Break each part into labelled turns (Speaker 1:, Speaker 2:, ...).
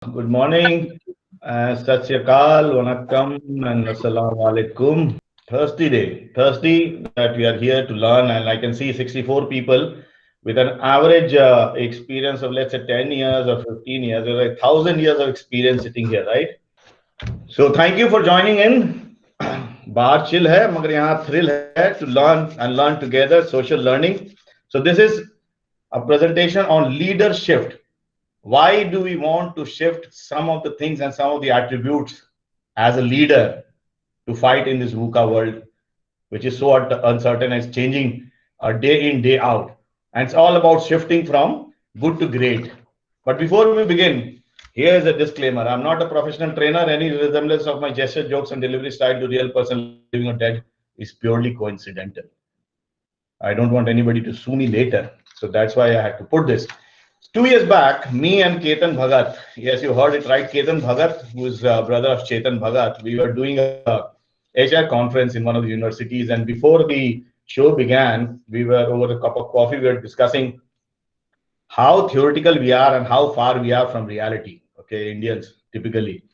Speaker 1: Good morning, Sat Sri Akal, Vanakkam, and Assalamu Alaikum. Thursday that we are here to learn, and I can see 64 people with an average experience of let's say 10 years or 15 years, or like 1,000 years of experience sitting here, right? So thank you for joining in. बाहर chill है मगर यहाँ thrill है to learn and learn together, social learning. So this is a presentation on leadership. Why do we want to shift some of the things and some of the attributes as a leader to fight in this VUCA world, which is so uncertain and it's changing day in, day out. And it's all about shifting from good to great. But before we begin, here is a disclaimer. I'm not a professional trainer. Any resemblance of my gesture, jokes, and delivery style to real person living or dead is purely coincidental. I don't want anybody to sue me later. So that's why I had to put this. 2 years back, me and Ketan Bhagat, yes, you heard it right, Ketan Bhagat, who is brother of Chetan Bhagat, we were doing a HR conference in one of the universities. And before the show began, we were over a cup of coffee, we were discussing how theoretical we are and how far we are from reality. Okay, Indians typically.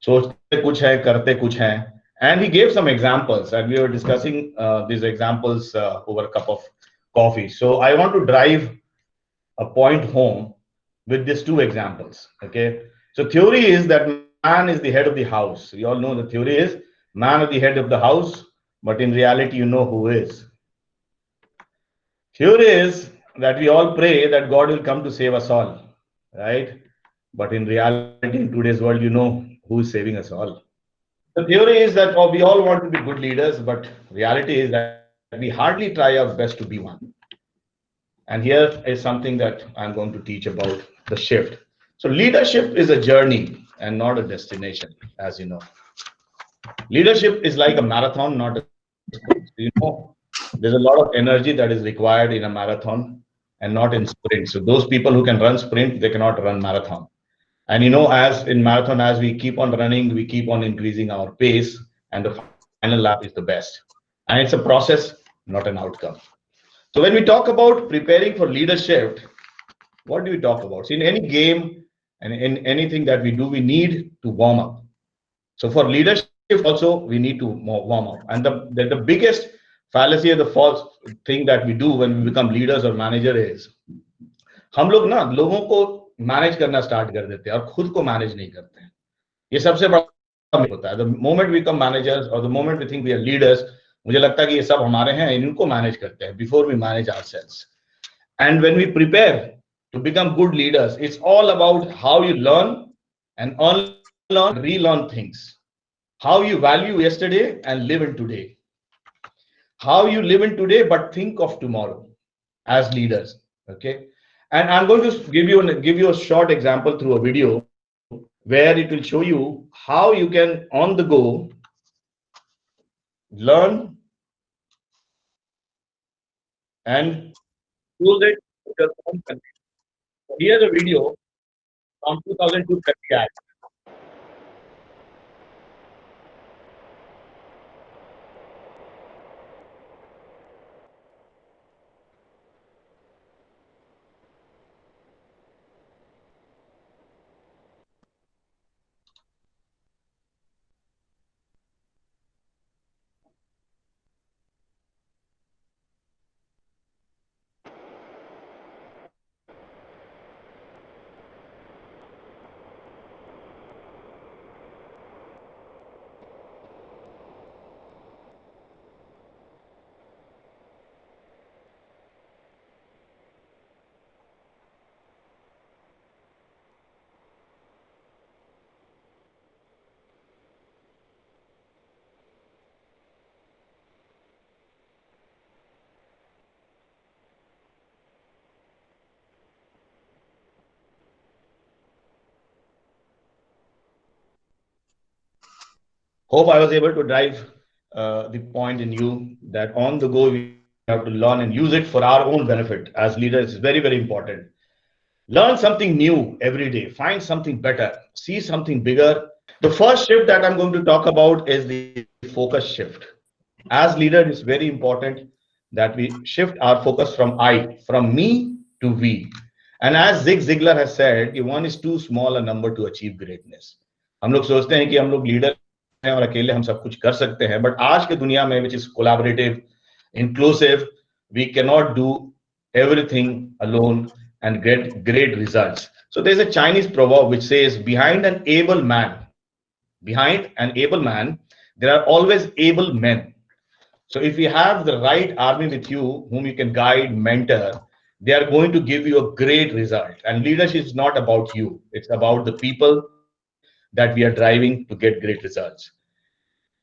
Speaker 1: सोचते कुछ है करते कुछ हैं, and he gave some examples and we were discussing these examples over a cup of coffee. So I want to drive a point home with these two examples. Okay, so theory is that man is the head of the house. We all know the theory is man is the head of the house, but in reality you know who is. Theory is that we all pray that God will come to save us all, right? But in reality, in today's world, you know who is saving us all. The theory is that we all want to be good leaders, but reality is that we hardly try our best to be one. And here is something that I'm going to teach about the shift. So leadership is a journey and not a destination, as you know. Leadership is like a marathon, not a sprint. So, there's a lot of energy that is required in a marathon and not in sprint. So those people who can run sprint, they cannot run marathon. And as in marathon, as we keep on running, we keep on increasing our pace, and the final lap is the best. And it's a process, not an outcome. So when we talk about preparing for leadership, what do we talk about? So in any game and in anything that we do, we need to warm up. So for leadership also, we need to warm up. And the biggest fallacy or the false thing that we do when we become leaders or manager is हम लोग ना लोगों को manage करना start कर देते हैं और खुद को मैनेज नहीं करते हैं. ये सबसे बड़ा मिथ होता है. The moment we become managers और the moment we think we are leaders, मुझे लगता है कि ये सब हमारे हैं, इनको मैनेज करते हैं before we manage ourselves. And when we prepare to become good leaders, it's all about how you learn and unlearn, relearn things, how you value yesterday and live in today, how you live in today but think of tomorrow as leaders. Okay, and I'm going to give you a short example through a video where it will show you how you can on the go learn and use it in your own country. So here's a video from 2002 Pepsi ad. Hope I was able to drive the point in you that on the go we have to learn and use it for our own benefit as leaders. Is very, very important. Learn something new every day, find something better, see something bigger. The first shift that I'm going to talk about is the focus shift. As leader, it's very important that we shift our focus from I, from me to we. And as Zig Ziglar has said, one is too small a number to achieve greatness. हम लोग सोचते हैं कि हम लोग leader हैं और अकेले हम सब कुछ कर सकते हैं, बट आज के दुनिया में which is collaborative, inclusive, we cannot do everything alone and get great results. So there's a Chinese proverb which says, behind an able man, there are always able men. So if you have the right army with you, whom you can guide, mentor, they are going to give you a great result. And leadership is not about you. It's about the people that we are driving to get great results.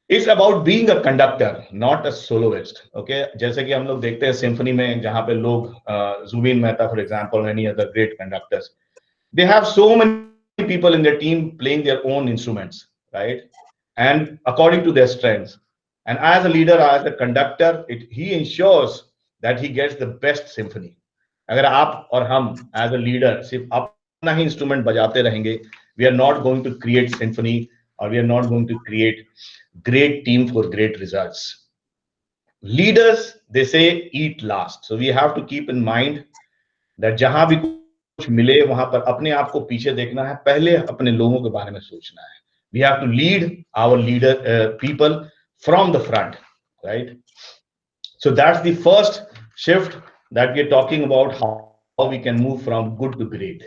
Speaker 1: It's about being a conductor, not a soloist. Okay, जैसे कि हम लोग देखते हैं symphony में जहाँ पे लोग Zubin Mehta for example any other great conductors, they have so many people in their team playing their own instruments, right? And according to their strengths. And as a leader, as a conductor, he ensures that he gets the best symphony. अगर आप और हम as a leader सिर्फ अपना ही instrument बजाते रहेंगे, we are not going to create symphony, or we are not going to create great team for great results. Leaders, they say, eat last. So we have to keep in mind that जहां भी कुछ मिले वहां पर अपने आप को पीछे देखना है, पहले अपने लोगों के बारे में सोचना है. We have to lead our people from the front, right? So that's the first shift that we are talking about, how we can move from good to great.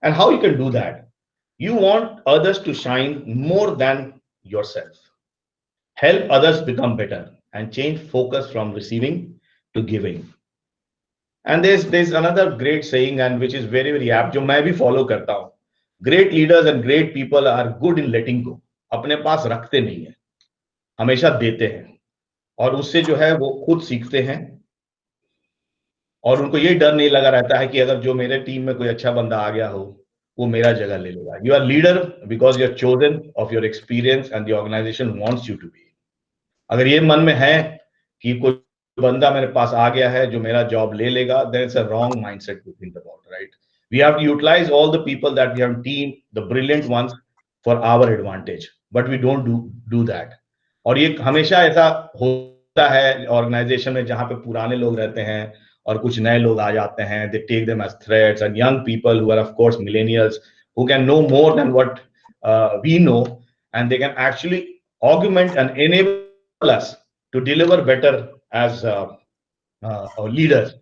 Speaker 1: And how you can do that? You want others to shine more than yourself. Help others become better and change focus from receiving to giving. And there's another great saying, and which is very very apt, जो मैं भी follow करता हूँ. Great leaders and great people are good in letting go. अपने पास रखते नहीं है, हमेशा देते हैं, और उससे जो है वो खुद सीखते हैं, और उनको ये डर नहीं लगा रहता है कि अगर जो मेरे टीम में कोई अच्छा बंदा आ गया हो, वो मेरा जगह ले लेगा. You are leader because you are chosen of your experience and the organization wants you to be. अगर ये मन में है कि कोई बंदा मेरे पास आ गया है जो मेरा जॉब ले लेगा, then it's a wrong mindset to think about, right? We have to utilize all the people that we have team, the brilliant ones, for our advantage, but we don't do that. और ये हमेशा ऐसा होता है organisation में जहां पे पुराने लोग रहते हैं और कुछ नए लोग आ जाते हैं, they take them as threats, and young people who are of course millennials who can know more than what we know, and they can actually augment and enable us to deliver better as leaders.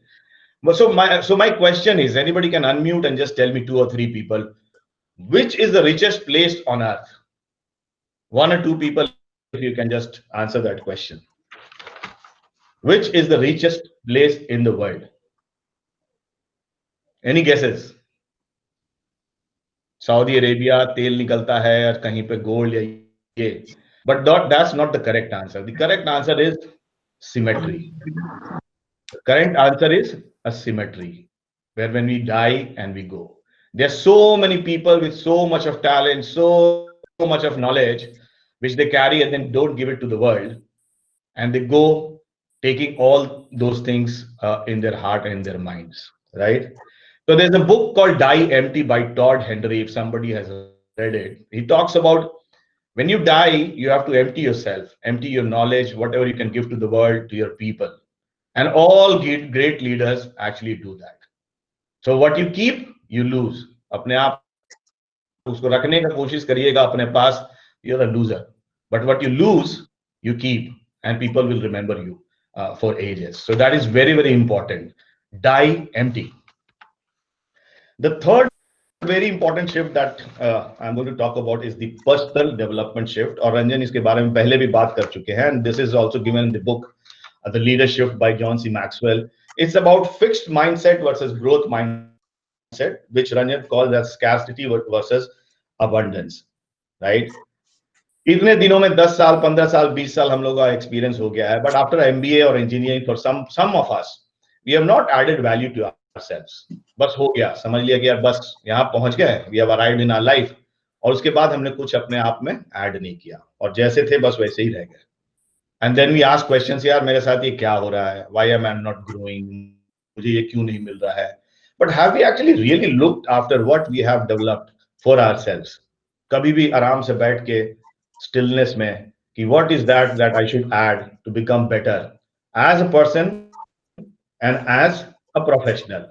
Speaker 1: So my question is, anybody can unmute and just tell me 2 or 3 people, which is the richest place on earth? 1 or 2 people, if you can just answer that question. Which is the richest place in the world? Any guesses? Saudi Arabia, तेल निकलता है, और कहीं पे gold या ये. But that's not the correct answer. The correct answer is symmetry. The correct answer is a symmetry, where when we die and we go, there's so many people with so much of talent, so much of knowledge, which they carry and then don't give it to the world, and they go taking all those things in their heart and in their minds, right? So there's a book called Die Empty by Todd Henry. If somebody has read it, he talks about when you die, you have to empty yourself, empty your knowledge, whatever you can give to the world, to your people. And all great leaders actually do that. So what you keep, you lose. अपने आप उसको रखने का कोशिश करिएगा अपने पास, you're a loser. But what you lose, you keep, and people will remember you for ages. So that is very very important. Die empty. The third very important shift that I'm going to talk about is the personal development shift. और रंजन इसके बारे में पहले भी बात कर चुके हैं, and this is also given in the book The Leadership by John C. Maxwell. It's about fixed mindset versus growth mindset, which Ranjan calls as scarcity versus abundance, right? इतने दिनों में 10 साल 15 साल 20 साल हम लोगों का एक्सपीरियंस हो गया है, but after MBA or engineering, for some of us, we have not added value to ourselves. बस हो गया, समझ लिया कि यार बस यहाँ पहुंच गए, we have arrived in our life, और उसके बाद हमने कुछ अपने आप में ऐड नहीं किया, और जैसे थे बस वैसे ही रह गए. And then we ask questions, यार मेरे साथ ये क्या हो रहा है, why am I not growing, मुझे ये क्यों नहीं मिल रहा है. But have we actually really looked after what we have developed for ourselves? कभी भी आराम से बैठ के stillness में कि what is that I should add to become better as a person and as a professional.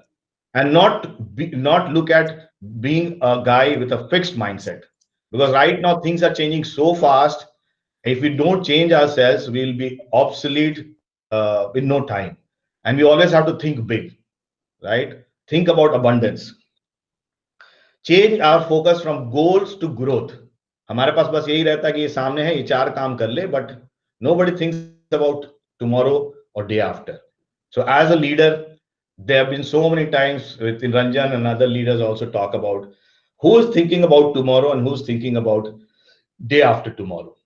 Speaker 1: and not look at being a guy with a fixed mindset, because right now things are changing so fast. If we don't change ourselves, we'll be obsolete in no time. And we always have to think big, right? Think about abundance. Change our focus from goals to growth. हमारे पास बस यही रहता है कि ये सामने है, ये चार काम कर ले, but nobody thinks about tomorrow or day after. So as a leader, there have been so many times within Ranjan and other leaders also talk about who is thinking about tomorrow and who's thinking about day after tomorrow.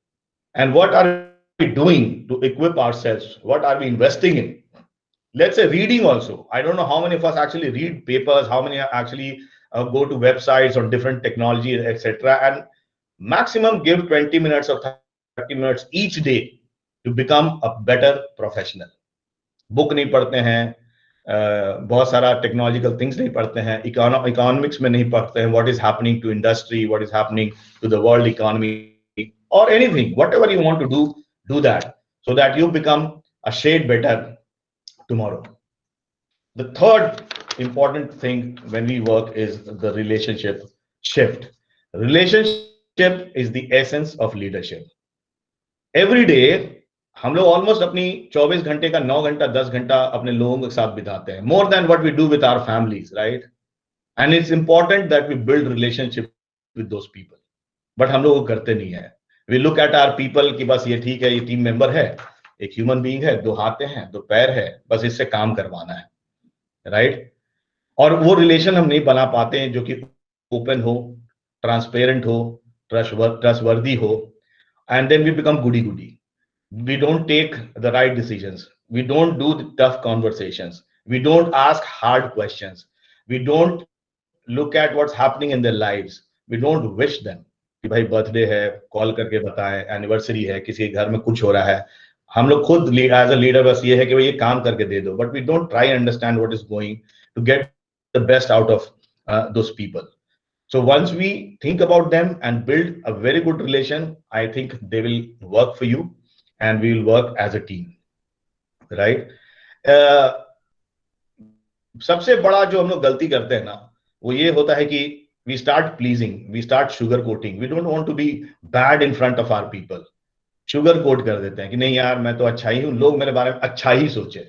Speaker 1: And what are we doing to equip ourselves? What are we investing in? Let's say reading also. I don't know how many of us actually read papers, how many actually go to websites on different technology, etc. And maximum give 20 minutes or 30 minutes each day to become a better professional. Book नहीं पढ़ते हैं, बहुत सारा technological things नहीं पढ़ते हैं, economics में नहीं पढ़ते हैं, what is happening to industry, what is happening to the world economy, और anything, whatever you want to do that so that you become a shade better tomorrow. The third important thing when we work is the relationship shift. Relationship is the essence of leadership. Every day हम लोग almost अपनी 24 घंटे का 9 घंटा 10 घंटा अपने लोगों के साथ बिताते हैं, more than what we do with our families, right? And it's important that we build relationship with those people, but हम लोग करते नहीं है. We look at our people कि बस ये ठीक है, ये टीम मेंबर है, एक ह्यूमन बीइंग है, दो हाथ हैं, दो पैर है, बस इससे काम करवाना है, राइट? और वो रिलेशन हम नहीं बना पाते हैं जो कि ओपन हो, ट्रांसपेरेंट हो, ट्रस्टवर्दी हो, and then we become goody goody. We don't take the right decisions. We don't do the tough conversations. We don't ask hard questions. We don't look at what's happening in their lives. We don't wish them कि भाई birthday है, call करके बताएं, anniversary है, किसी के घर में कुछ हो रहा है. हम लोग खुद एज अ लीडर बस ये है कि भाई ये काम करके दे दो, but we don't try understand what is going to get the best out of those people. So once we think about them and build a very good relation, I think they will work for you and we will work as a team, right? सबसे बड़ा जो हम लोग गलती करते हैं ना, वो ये होता है कि we start pleasing, we start sugar coating. We don't want to be bad in front of our people. sugar coat कर देते हैं कि नहीं यार मैं तो अच्छा ही हूँ, लोग मेरे बारे में अच्छा ही सोचे.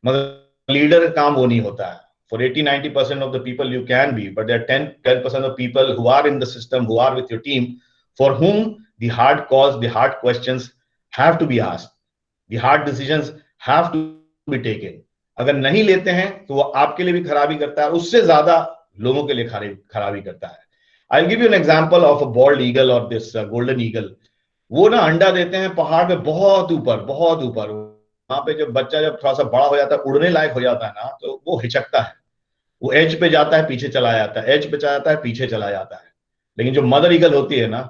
Speaker 1: मगर लीडर का काम वो नहीं होता है. For 80-90% of the people you can be, but there are 10% of people who are in the system, who are with your team, for whom the hard calls, the hard questions have to be asked. The hard decisions have to be taken. अगर नहीं लेते हैं तो वो आपके लिए भी खराबी करता है, उससे ज्यादा लोगों के लिए खराबी करता है. I'll give you an example of a bald eagle or this golden eagle. वो ना अंडा देते हैं पहाड़ पे बहुत ऊपर बहुत ऊपर. वहां पे जब बच्चा जब थोड़ा सा बड़ा हो जाता है, उड़ने लायक हो जाता है ना, तो वो हिचकता है, वो एज पे जाता है, पीछे चला जाता है, एज पे जाता है, पीछे चला जाता है. लेकिन जो मदर ईगल होती है ना,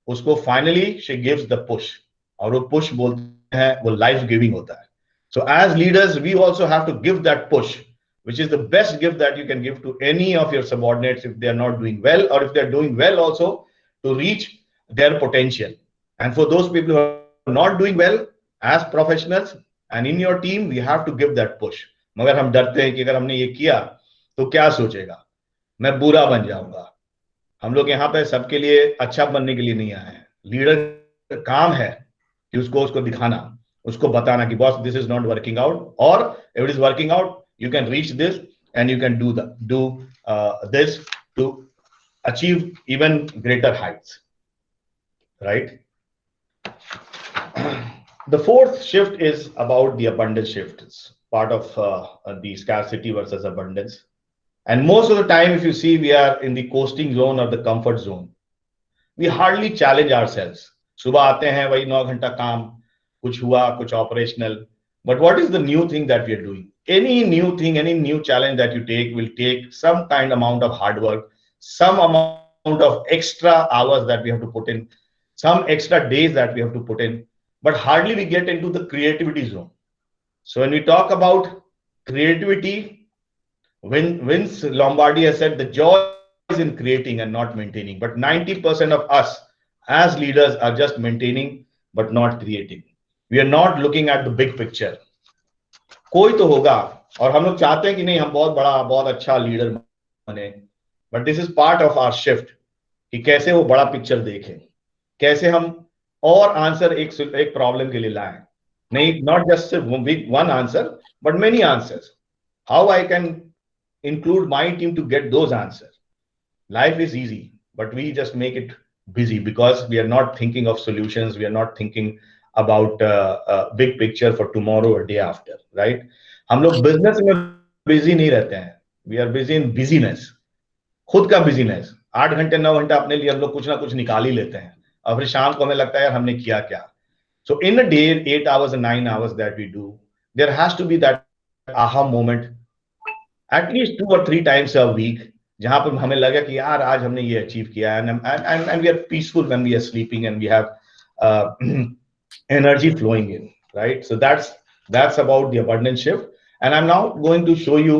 Speaker 1: उसको finally she gives the push, और वो पुश बोलते हैं वो लाइफ गिविंग होता है. So as leaders we also have to give that push, which is the best gift that you can give to any of your subordinates if they are not doing well, or if they are doing well also, to reach their potential. And for those people who are not doing well as professionals and in your team, we have to give that push. मगर हम डरते हैं कि अगर हमने ये किया तो क्या सोचेगा, मैं बुरा बन जाऊंगा. हम लोग यहाँ पे सबके लिए अच्छा बनने के लिए नहीं आए हैं. लीडर का काम है कि उसको दिखाना, उसको बताना कि boss this is not working out, और if it is working out you can reach this and you can do this to achieve even greater heights, right? The fourth shift is about the abundance shift. It's part of the scarcity versus abundance. And most of the time, if you see, we are in the coasting zone or the comfort zone. We hardly challenge ourselves. सुबह आते हैं, वही 9 घंटा काम, कुछ हुआ, कुछ operational. But what is the new thing that we are doing? Any new thing, any new challenge that you take will take some kind amount of hard work, some amount of extra hours that we have to put in, some extra days that we have to put in, but hardly we get into the creativity zone. So when we talk about creativity, Vince Lombardi has said the joy is in creating and not maintaining, but 90% of us as leaders are just maintaining but not creating. We are not looking at the big picture. कोई तो होगा और हम लोग चाहते हैं कि नहीं हम बहुत बड़ा बहुत अच्छा लीडर बने, but this is part of hour shift कि कैसे वो बड़ा पिक्चर देखें, कैसे हम और आंसर एक प्रॉब्लम के लिए लाएं, नहीं नॉट जस्ट सिर्फ one answer but many answers, how I can include my team to get those answers. Life is easy, but we just make it busy because we are not thinking of solutions. We are not thinking about big picture for tomorrow or day after, right? हम लोग business में busy नहीं रहते हैं. We are busy in busyness. खुद का business 8 घंटे 9 घंटे अपने लिए हम लोग कुछ ना कुछ निकाल ही लेते हैं और फिर शाम को हमें लगता है यार हमने किया क्या. So in a day, 8 hours and 9 hours that we do, there has to be that aha moment at least 2 or 3 times a week जहां पर हमें लगा कि यार आज हमने ये अचीव किया है and we are peaceful when we are sleeping and we have uh, energy flowing in, right? So that's about the abundance shift, and I'm now going to show you,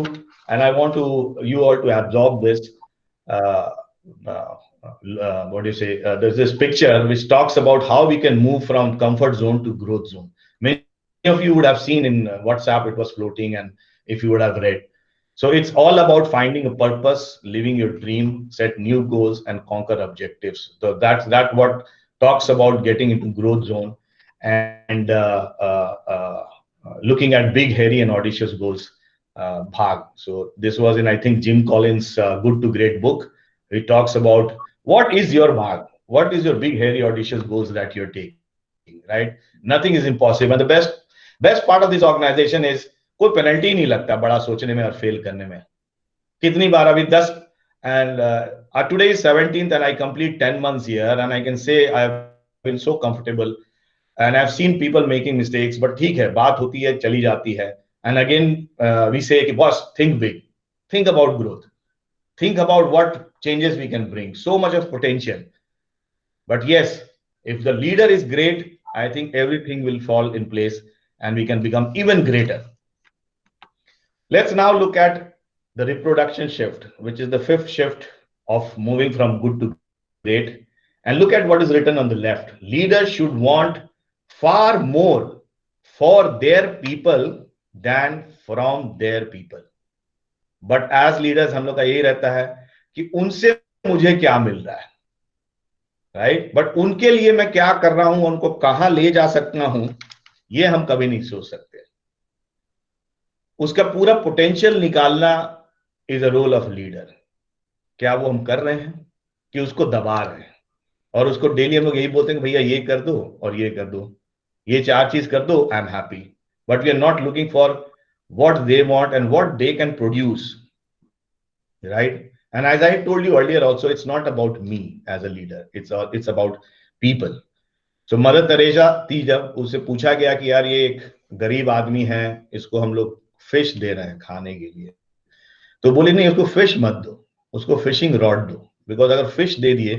Speaker 1: and I want to you all to absorb this. uh, uh, what do you say? There's this picture which talks about how we can move from comfort zone to growth zone. Many of you would have seen in WhatsApp, it was floating, and if you would have read. So it's all about finding a purpose, living your dream, set new goals, and conquer objectives. So that's what talks about getting into growth zone and looking at big, hairy, and audacious goals. Bhag. So this was in I think Jim Collins' Good to Great book. He talks about what is your bhag, what is your big, hairy, audacious goals that you're taking. Right? Nothing is impossible. And the best part of this organization is कोई penalty नहीं लगता बड़ा सोचने में और fail करने में. कितनी बार अभी 10 and today is 17th and I complete 10 months here and I can say I've been so comfortable and I've seen people making mistakes, but ठीक है बात होती है चली जाती है. And again we say कि boss think big, think about growth, think about what changes we can bring, so much of potential. But yes, if the leader is great, I think everything will fall in place and we can become even greater. Let's now look at the reproduction shift, which is the fifth shift of moving from good to great. And look at what is written on the left. Leaders should want far more for their people than from their people. But as leaders, हम लोग का यही रहता है कि उनसे मुझे क्या मिल रहा है, राइट? बट उनके लिए मैं क्या कर रहा हूं, उनको कहां ले जा सकता हूं, ये हम कभी नहीं सोच सकते. उसका पूरा पोटेंशियल निकालना is a role of leader. क्या वो हम कर रहे हैं कि उसको दबा रहे हैं? और उसको डेली हम लोग यही बोलते हैं कि भैया ये कर दो और ये कर दो, ये 4 चीज कर दो, I am happy. But we are not looking for what they want and what they can produce, right? And as I told you earlier also, it's not about me as a leader, it's about people. So mother Teresa थी, जब उसे पूछा गया कि यार ये एक गरीब आदमी है, इसको हम लोग फिश दे रहे हैं खाने के लिए, तो बोली नहीं उसको फिश मत दो, उसको फिशिंग रॉड दो, बिकॉज अगर फिश दे दिए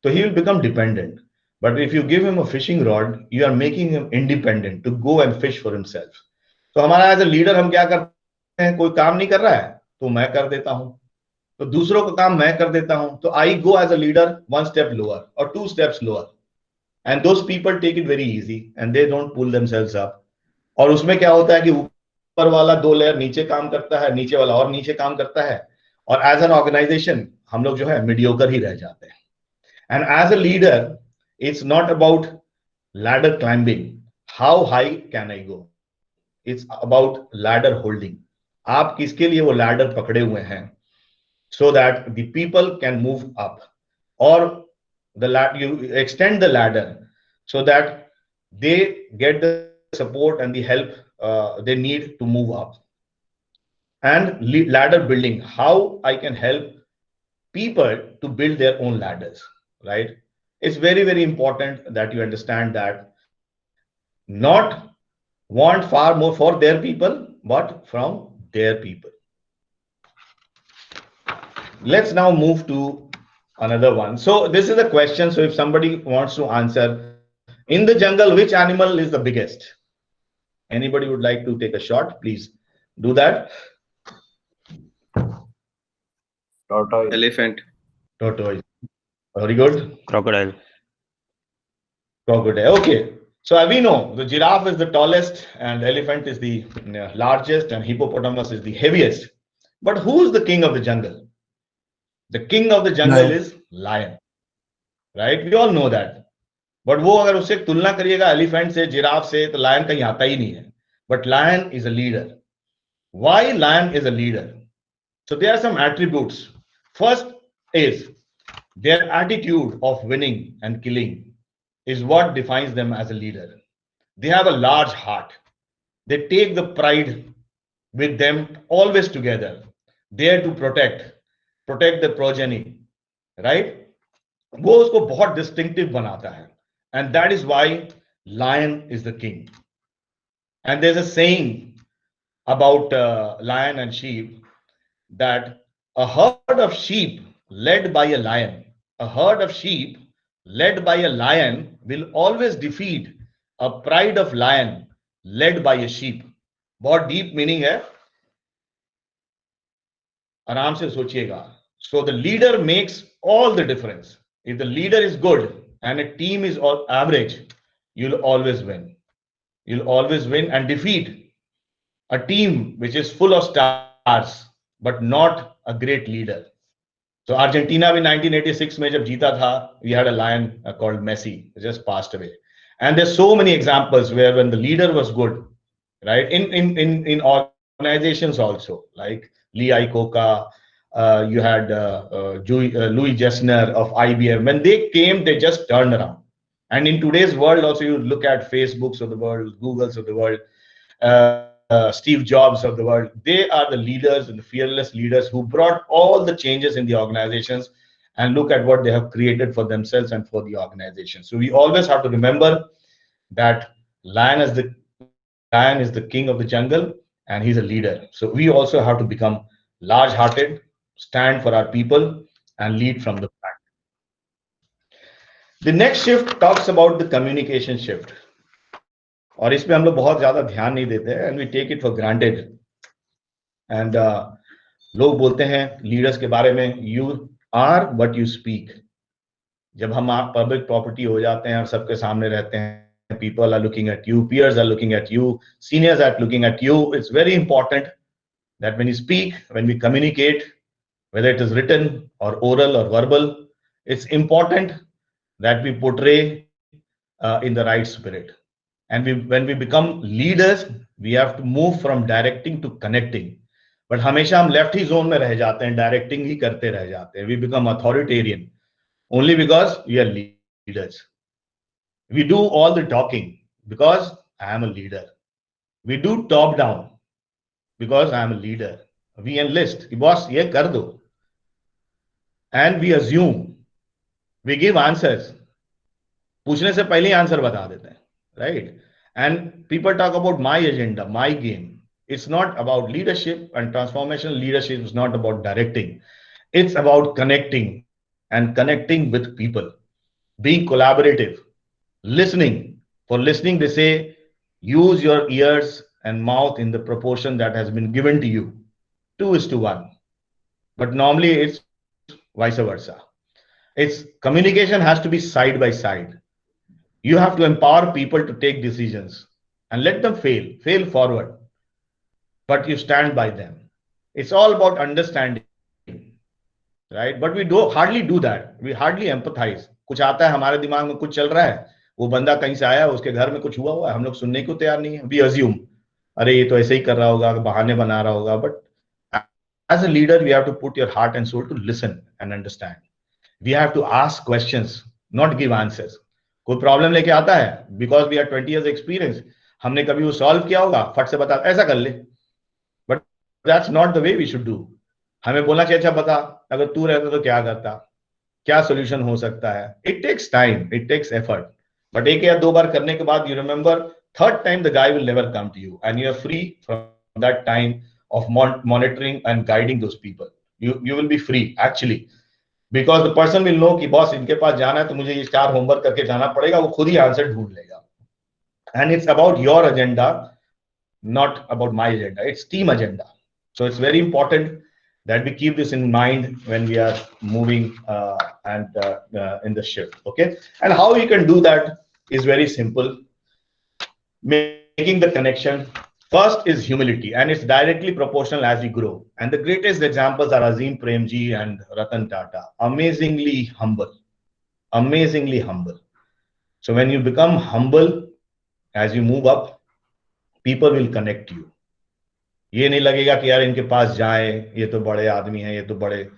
Speaker 1: तो he will become dependent. But if you give him a fishing rod, you are making him independent to go and fish for himself. तो हमारा एज अ लीडर हम क्या करते हैं, कोई काम नहीं कर रहा है तो मैं कर देता हूं, तो दूसरों का काम मैं कर देता हूं, तो I go as a leader 1 step lower और 2 steps lower, and those people take it very easy and they don't pull themselves up. और उसमें क्या होता है कि ऊपर वाला 2 लेयर नीचे काम करता है, नीचे वाला और नीचे काम करता है, और एज एन ऑर्गेनाइजेशन हम लोग जो है मीडियोकर ही रह जाते हैं. And as a leader, it's not about ladder climbing, how high can I go, it's about ladder holding. आप किसके लिए वो लैडर पकड़े हुए हैं, so that the people can move up, or you extend the ladder so that they get the support and the help they need to move up. And ladder building, how I can help people to build their own ladders, right? It's very, very important that you understand that not want far more for their people, but from their people. Let's now move to another one. So this is a question. So if somebody wants to answer, in the jungle, which animal is the biggest? Anybody would like to take a shot? Please do that.
Speaker 2: Tortoise.
Speaker 3: Elephant.
Speaker 1: Tortoise. Very good.
Speaker 2: Crocodile.
Speaker 1: Crocodile. Okay. So as we know, the giraffe is the tallest and elephant is the largest and hippopotamus is the heaviest. But who's the king of the jungle? The king of the jungle
Speaker 3: Lion.
Speaker 1: is lion, right? We all know that. But वो अगर उससे तुलना करिएगा elephant से, giraffe से, तो lion कहीं आता ही नहीं है. But lion is a leader. Why lion is a leader? So there are some attributes. First is their attitude of winning and killing is what defines them as a leader. They have a large heart. They take the pride with them always together, there to protect the progeny, right? वो उसको बहुत distinctive बनाता है. And that is why lion is the king. And there's a saying about lion and sheep that a herd of sheep led by a lion, will always defeat a pride of lion led by a sheep. बहुत deep meaning है, आराम से सोचिएगा. So the leader makes all the difference. If the leader is good and a team is all average, you'll always win. You'll always win and defeat a team which is full of stars but not a great leader. So Argentina in 1986 में जब जीता था, we had a lion called Messi, who just passed away. And there's so many examples where when the leader was good, right? In organizations also, like Lee Iacocca, you had Louis Gesner of IBM. When they came, they just turned around. And in today's world also, you look at Facebooks of the world, Googles of the world, Steve Jobs of the world. They are the leaders and the fearless leaders who brought all the changes in the organizations, and look at what they have created for themselves and for the organization. So we always have to remember that lion is the king of the jungle and he's a leader. So we also have to become large-hearted, stand for our people and lead from the back. The next shift talks about the communication shift. और इसमें हम लोग बहुत ज्यादा ध्यान नहीं देते हैं, and we take it for granted. And लोग बोलते हैं लीडर्स के बारे में, you are what you speak. जब हम पब्लिक प्रॉपर्टी हो जाते हैं और सबके सामने रहते हैं, people are looking at you, peers are looking at you, seniors are looking at you. It's very important that when you speak, when we communicate, whether it is written or oral or verbal, it's important that we portray in the right spirit. And when we become leaders, we have to move from directing to connecting. But हमेशा हम left ही zone में रह जाते हैं, directing ही करते रह जाते हैं. We become authoritarian only because we are leaders. We do all the talking because I am a leader. We do top down because I am a leader. We enlist, boss ये कर दो. And we assume, we give answers. पूछने से पहले ही answer बता देते हैं. Right? And people talk about my agenda, my game. It's not about leadership, and transformational leadership is not about directing. It's about connecting and connecting with people, being collaborative, listening. For listening, they say, use your ears and mouth in the proportion that has been given to you, 2:1. But normally it's vice versa. It's communication has to be side by side. You have to empower people to take decisions and let them fail forward, but you stand by them. It's all about understanding, right? But we hardly do that. We hardly empathize. कुछ आता है हमारे दिमाग में, कुछ चल रहा है, वो बंदा कहीं से आया, उसके घर में कुछ हुआ है, हम लोग सुनने को तैयार नहीं है. We assume, अरे ये तो ऐसे ही कर रहा होगा, बहाने बना रहा होगा. But as a leader, we have to put your heart and soul to listen and understand. We have to ask questions, not give answers. कोई प्रॉब्लम लेके आता है, because we are 20 years experience, हमने कभी वो सॉल्व किया होगा, फट से बता ऐसा कर ले. But that's not the way we should do. हमें बोलना चाहिए, अच्छा बता, अगर तू रहता तो क्या करता, क्या सोल्यूशन हो सकता है. It takes time, it takes effort. But एक या दो बार करने के बाद you remember, third time the guy will never come to you, and you are free from that time of monitoring and guiding those people. You will be free actually. Because the person will know कि boss इनके पास जाना है तो मुझे ये 4 homework करके जाना पड़ेगा, वो खुद ही आंसर ढूंढ लेगा. And it's about your agenda, not about my agenda. It's team agenda. So it's very important that we keep this in mind when we are moving and in the shift. Okay. And how you can do that is very simple. making the connection. First is humility, and it's directly proportional as we grow. And the greatest examples are Azim Premji and Ratan Tata. Amazingly humble, amazingly humble. So when you become humble as you move up, people will connect you. ये नहीं लगेगा कि यार इनके पास जाए, ये तो बड़े आदमी हैं, ये तो बड़े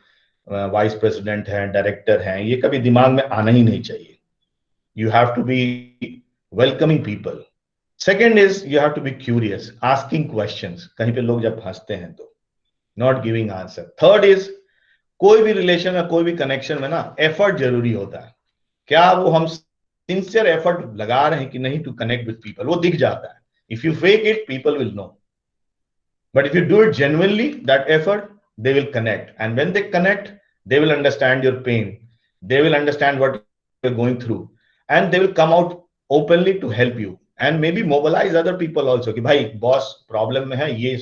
Speaker 1: वाइस प्रेसिडेंट हैं, डायरेक्टर हैं, ये कभी दिमाग में आना ही नहीं चाहिए. You have to be welcoming people. Second is you have to be curious, asking questions. कहीं पे लोग जब फंसते हैं तो not giving answer. Third is कोई भी रिलेशन में, कोई भी कनेक्शन में ना एफर्ट जरूरी होता है. क्या वो हम सिंसियर एफर्ट लगा रहे हैं कि नहीं टू कनेक्ट विद पीपल, वो दिख जाता है. If you fake it, people will know. But if you do it genuinely, that effort, they will connect. And when they connect, they will understand your pain. They will understand what you're going through. And they will come out openly to help you. And maybe mobilize other people also. कि भाई boss problem में है, ये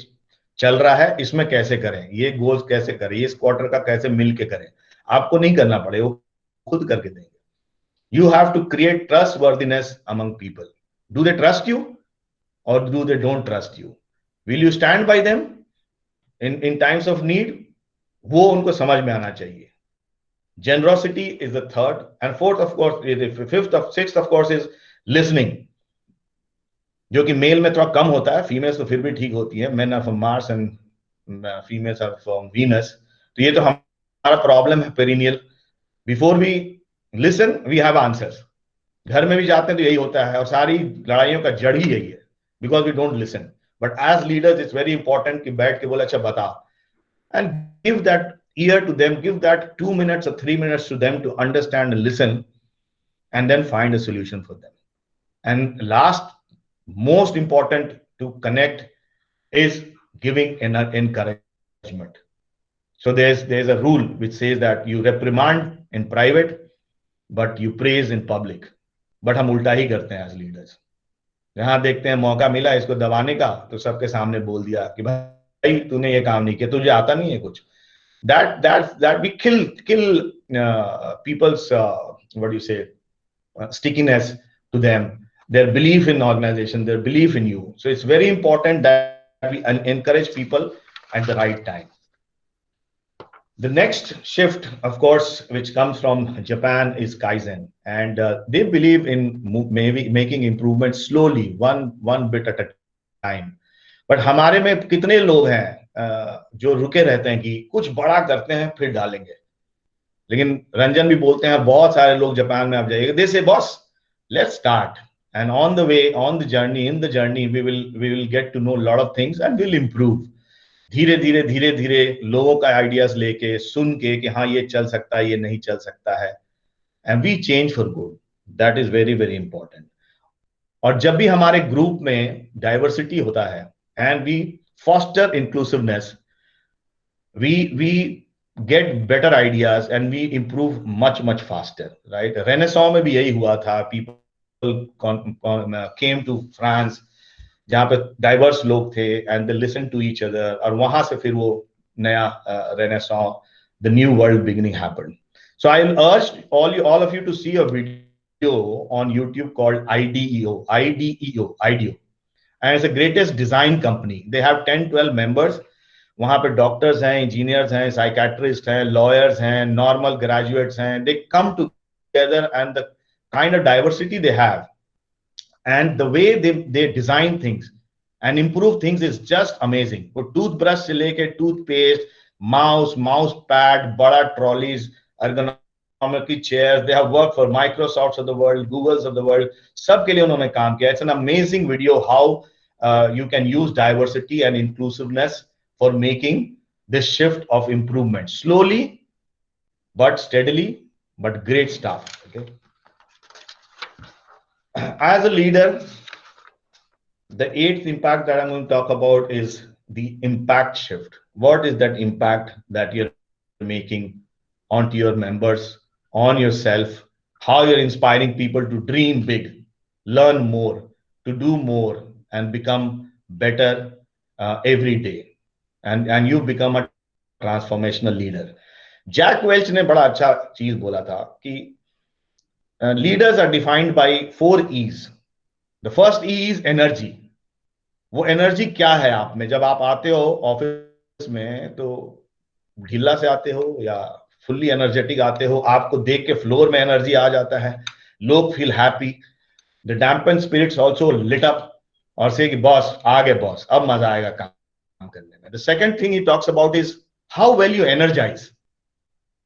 Speaker 1: चल रहा है, इसमें कैसे करें, ये गोल्स कैसे करें, ये क्वार्टर का कैसे मिल के करें. आपको नहीं करना पड़े, वो खुद करके देंगे. You have to create trustworthiness among people. Do they trust you or do they don't trust you? Will you stand by them in times of need? वो उनको समझ में आना चाहिए. Generosity is the third, and fourth of course, sixth of course is listening, जो कि mail में थोड़ा कम होता है. फीमेल्स तो फिर भी ठीक होती है. Men are from Mars and females are from Venus. तो ये तो हमारा प्रॉब्लम है perennial. Before we listen, we have answers. घर में भी जाते हैं तो यही होता है, और सारी लड़ाइयों का जड़ ही यही है, because we don't listen. But as leaders, it's very important कि बैठ के बोले अच्छा बता, and give that ear to them, give that 2 minutes or 3 minutes to them to understand and listen, and then find a solution for them. And last, most important to connect is giving an encouragement. So there's a rule which says that you reprimand in private, but you praise in public. But हम उल्टा ही करते हैं as leaders. जहां देखते हैं मौका मिला इसको दबाने का, तो सबके सामने बोल दिया कि भाई तूने ये काम नहीं किया, तुझे आता नहीं है कुछ. That we kill people's what do you say, stickiness to them, their belief in organization, their belief in you. So it's very important that we encourage people at the right time. The next shift, of course, which comes from Japan is Kaizen, and they believe in maybe making improvements slowly, one bit at a time. But हमारे में कितने लोग हैं जो रुके रहते हैं कि कुछ बड़ा करते हैं फिर डालेंगे. लेकिन रंजन भी बोलते हैं, बहुत सारे लोग जापान में आप जाइएगा, they say boss, let's start, and on the way, on the journey, in the journey, we will get to know a lot of things and we'll improve. धीरे धीरे लोगों का आइडियाज लेके सुन के कि हाँ ये चल सकता है, ये नहीं चल सकता है, and we change for good. That is very very important. और जब भी हमारे ग्रुप में डाइवर्सिटी होता है and we foster inclusiveness, we get better ideas and we improve much faster. Right, renaissance में भी यही हुआ था. पीपल केम टू फ्रांस जहां पे डाइवर्स लोग थे, and they listen to each other, और वहां से फिर वो नया renaissance, the new world beginning happened. So I will urge all of you to see a video on YouTube called IDEO, and it's the greatest design company. They have 10-12 members. वहां पे doctors हैं, engineers हैं, psychiatrist हैं, lawyers हैं, normal graduates हैं. They come together, and the kind of diversity they have and the way they design things and improve things is just amazing. वो toothbrush से लेके toothpaste, mouse pad, बड़ा trolleys, ergonomic chairs, they have worked for Microsofts of the world, Googles of the world, सब के लिए उन्होंने काम किया. It's an amazing video how you can use diversity and inclusiveness for making this shift of improvement, slowly but steadily, but great stuff. Okay. As a leader, the eighth impact that I'm going to talk about is the impact shift. What is that impact that you're making onto your members, on yourself, how you're inspiring people to dream big, learn more, to do more, and become better every day. And you become a transformational leader. Jack Welch ने बड़ा अच्छा चीज बोला था कि leaders are defined by 4 E's. The first E is energy. वो energy क्या है आप में? जब आप आते हो ऑफिस में तो ढीला से आते हो या फुल्ली एनर्जेटिक आते हो? आपको देख के फ्लोर में एनर्जी आ जाता है, लोग feel happy, the dampen spirits also lit up और से कि बॉस आ गए, बॉस अब मजा आएगा काम करने में। The second thing he talks about is how well you energize,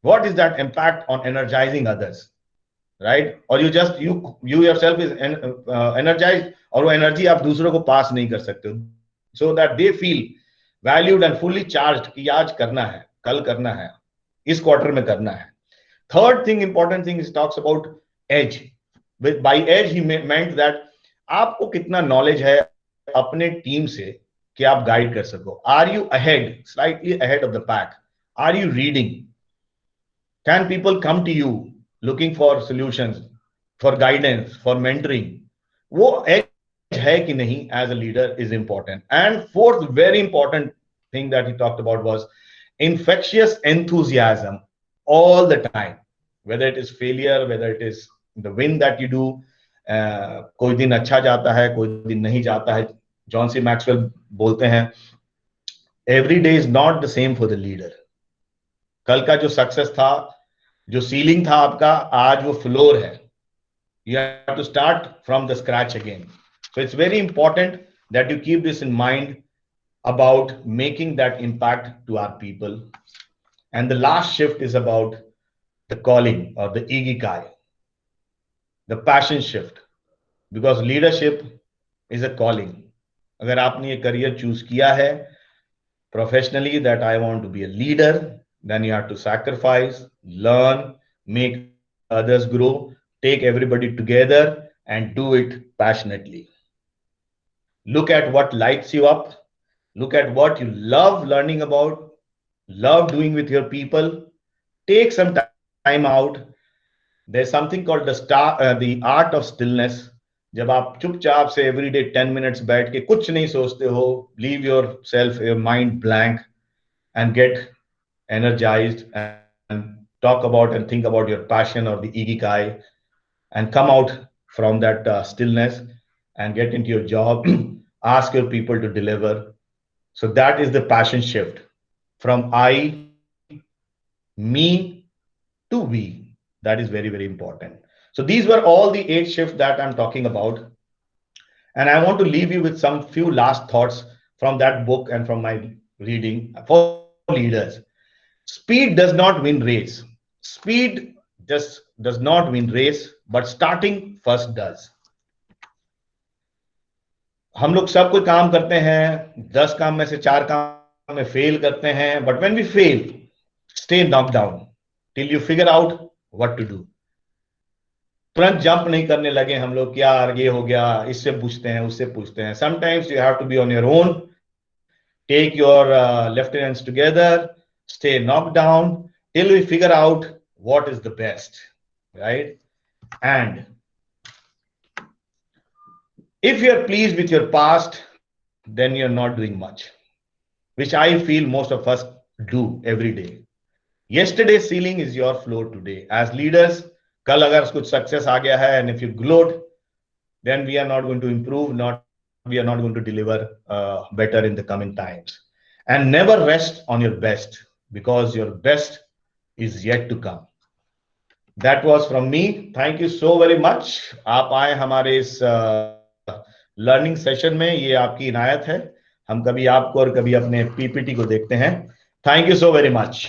Speaker 1: what is that impact on energizing others, right? और यू योरसेल्फ इज एनर्जाइज, और वो एनर्जी आप दूसरों को पास नहीं कर सकते हो, so that they feel valued and fully charged कि आज करना है, कल करना है, इस क्वार्टर में करना है। Third thing, important thing is talks about edge. By edge he meant that आपको कितना नॉलेज है अपने टीम से कि आप गाइड कर सको। Are you ahead, slightly ahead of the pack? Are you reading? Can people come to you looking for solutions, for guidance, for mentoring? वो एज है कि नहीं edge a leader is important. And fourth very important thing that he talked about was infectious enthusiasm all the time, whether it is failure, whether it is the win that you do. कोई दिन अच्छा जाता है, कोई दिन नहीं जाता है। जॉन सी मैक्सवेल बोलते हैं every day is not the same for the leader. कल का जो सक्सेस था, जो सीलिंग था आपका, आज वो फ्लोर है। You have to start from the scratch again. So it's very important that you keep this in mind about making that impact to our people. And the last shift is about the calling or the ikigai, the passion shift, because leadership is a calling. अगर आपने ये career choose किया है professionally that I want to be a leader, then you have to sacrifice, learn, make others grow, take everybody together and do it passionately. Look at what lights you up. Look at what you love learning about, love doing with your people. Take some time out. There's something called the art of stillness. जब आप चुपचाप से everyday 10 minutes बैठ के कुछ नहीं सोचते हो, leave yourself, your mind blank and get energized and talk about and think about your passion or the ikigai and come out from that stillness and get into your job. Ask your people to deliver. So that is the passion shift from I, me to we. That is very, very important. So these were all the 8 shifts that I'm talking about. And I want to leave you with some few last thoughts from that book and from my reading for leaders. Speed does not win race. Speed just does not win race, but starting first does. हम लोग सब कोई काम करते हैं, 10 काम में से 4 काम में फेल करते हैं, but when we fail, stay knock down till you figure out what to do. तुरंत जंप नहीं करने लगे हम लोग, यार ये हो गया, इससे पूछते हैं, उससे पूछते हैं। Sometimes you have to be on your own, take your left hands together, stay knock down till we figure out what is the best, right? And if you're pleased with your past, then you're not doing much, which I feel most of us do every day. Yesterday's ceiling is your floor today. As leaders, kal agar kuch success aa gaya hai and if you gloat, then we are not going to improve, we are not going to deliver better in the coming times. And never rest on your best, because your best is yet to come. That was from me. Thank you so very much. आप आए हमारे इस learning session में, ये आपकी इनायत है। हम कभी आपको और कभी अपने पीपीटी को देखते हैं। Thank you so very much.